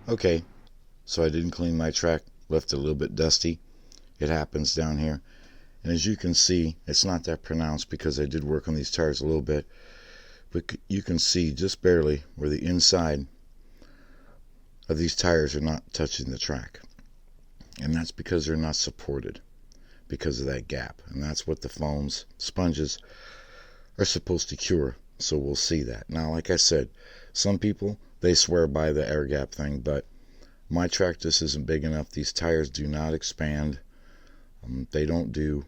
Okay, so I didn't clean my track, left it a little bit dusty. It happens down here. And as you can see, it's not that pronounced because I did work on these tires a little bit. But you can see just barely where the inside of these tires are not touching the track. And that's because they're not supported because of that gap. And that's what the foams, sponges, are supposed to cure. So we'll see that. Now, like I said, some people, they swear by the air gap thing, but my track just isn't big enough. These tires do not expand. They don't do,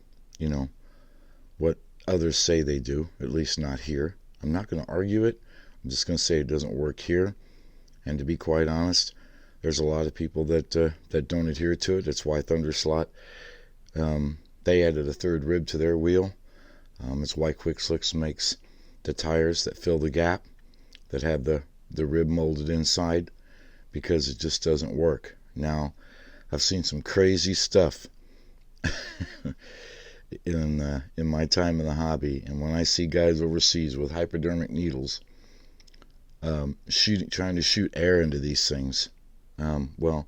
what others say they do, at least not here. I'm not going to argue it. I'm just going to say it doesn't work here. And to be quite honest, there's a lot of people that don't adhere to it. That's why Thunderslot, they added a third rib to their wheel. It's why Quick Slicks makes the tires that fill the gap, that have the rib molded inside, because it just doesn't work. Now, I've seen some crazy stuff in my time in the hobby, and when I see guys overseas with hypodermic needles trying to shoot air into these things, well,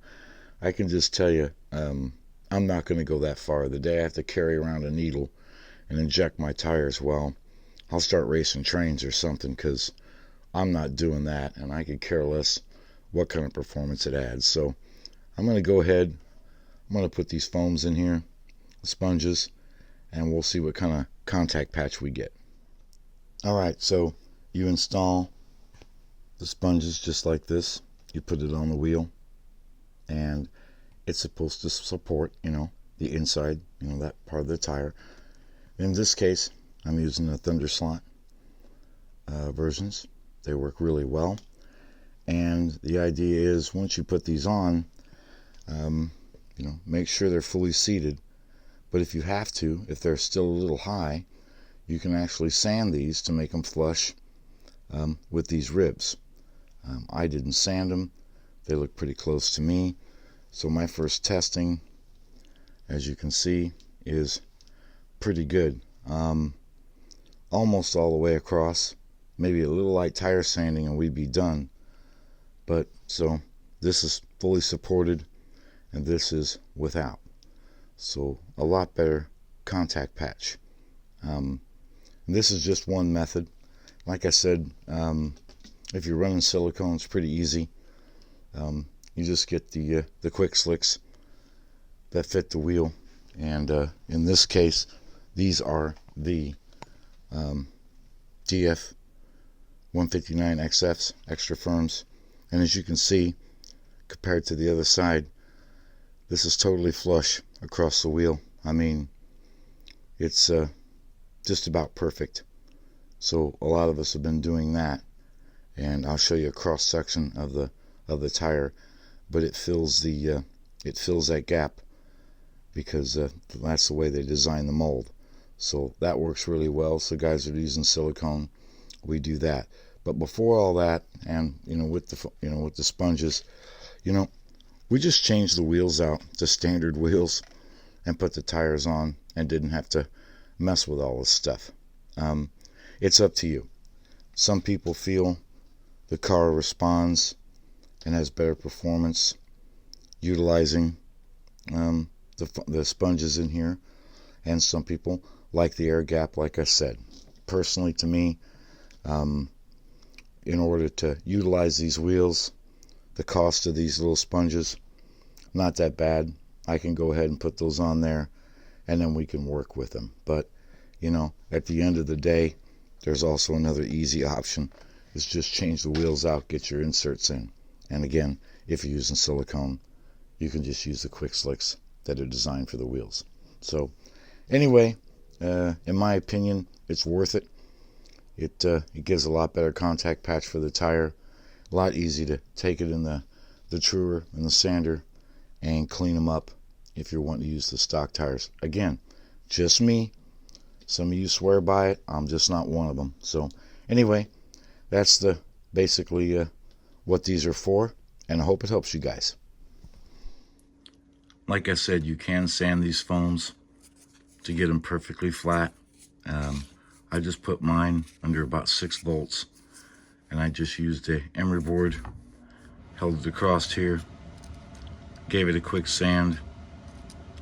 I can just tell you, I'm not going to go that far. The day I have to carry around a needle and inject my tires, well, I'll start racing trains or something, because I'm not doing that, and I could care less what kind of performance it adds. So I'm going to go ahead, I'm going to put these foams in here, sponges, and we'll see what kind of contact patch we get. Alright, so you install the sponges just like this. You put it on the wheel, and it's supposed to support, the inside, that part of the tire. In this case, I'm using the Thunderslot versions. They work really well. And the idea is, once you put these on, make sure they're fully seated. But if you have to, if they're still a little high, you can actually sand these to make them flush with these ribs. I didn't sand them. They look pretty close to me. So my first testing, as you can see, is pretty good. Almost all the way across. Maybe a little light tire sanding and we'd be done. But so this is fully supported and this is without. So a lot better contact patch. This is just one method. Like I said, if you're running silicone, it's pretty easy. You just get the Quick Slicks that fit the wheel, and in this case, these are the DF 159 XFs, extra firms. And as you can see, compared to the other side, this is totally flush across the wheel. I mean, it's just about perfect. So a lot of us have been doing that, and I'll show you a cross section of the tire, but it fills that gap because that's the way they design the mold. So that works really well. So guys that are using silicone, we do that. But before all that, and with the sponges, we just changed the wheels out to standard wheels and put the tires on, and didn't have to mess with all this stuff. It's up to you. Some people feel the car responds and has better performance utilizing the sponges in here, and some people like the air gap, like I said. Personally, to me, in order to utilize these wheels, the cost of these little sponges, not that bad. I can go ahead and put those on there, and then we can work with them. But at the end of the day, there's also another easy option, is just change the wheels out, get your inserts in. And again, if you're using silicone, you can just use the Quick Slicks that are designed for the wheels. So anyway, in my opinion, it's worth it. It gives a lot better contact patch for the tire. A lot easy to take it in the truer and the sander and clean them up if you're wanting to use the stock tires. Again, just me. Some of you swear by it. I'm just not one of them. So anyway, that's basically what these are for, and I hope it helps you guys. Like I said, you can sand these foams to get them perfectly flat. I just put mine under about 6 volts, and I just used a emery board held it across here, gave it a quick sand.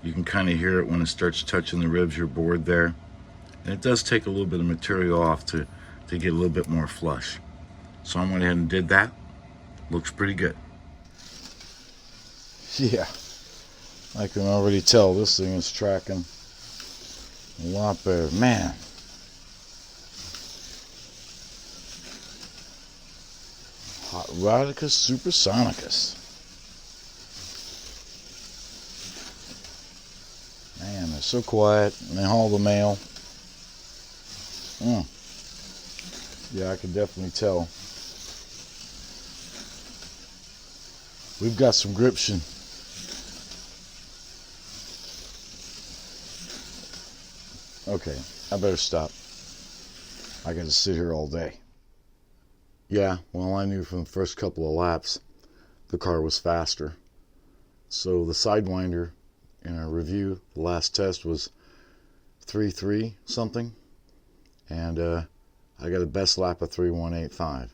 You can kind of hear it when it starts touching the ribs of your board there. And it does take a little bit of material off to get a little bit more flush. So I went ahead and did that. Looks pretty good. Yeah, I can already tell this thing is tracking a lot better. Man. Hot Rodicus Supersonicus. Man, they're so quiet, and they haul the mail. Yeah, I can definitely tell. We've got some gription. Okay, I better stop. I gotta sit here all day. Yeah, well, I knew from the first couple of laps the car was faster. So the Sidewinder in our review, the last test was 3.3 something, and I got a best lap of 3.185.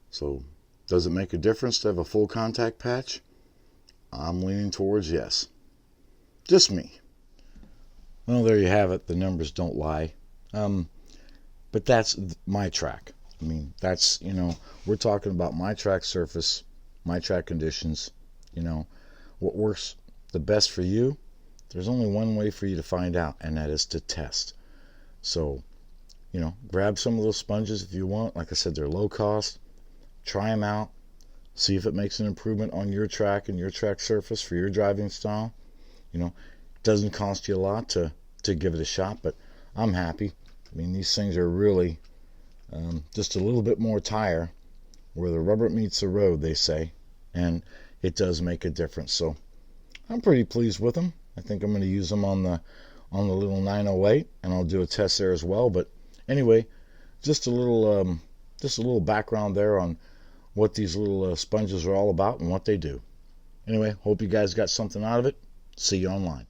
So does it make a difference to have a full contact patch? I'm leaning towards yes. Just me. Well, there you have it. The numbers don't lie. But that's my track. I mean, that's, we're talking about my track surface, my track conditions. What works the best for you, there's only one way for you to find out, and that is to test. So, grab some of those sponges if you want. Like I said, they're low cost. Try them out. See if it makes an improvement on your track and your track surface for your driving style. It doesn't cost you a lot to give it a shot, but I'm happy. I mean, these things are really just a little bit more tire where the rubber meets the road, they say, and it does make a difference. So I'm pretty pleased with them. I think I'm going to use them on the little 908, and I'll do a test there as well. But anyway, just a little background there on what these little sponges are all about and what they do. Anyway, hope you guys got something out of it. See you online.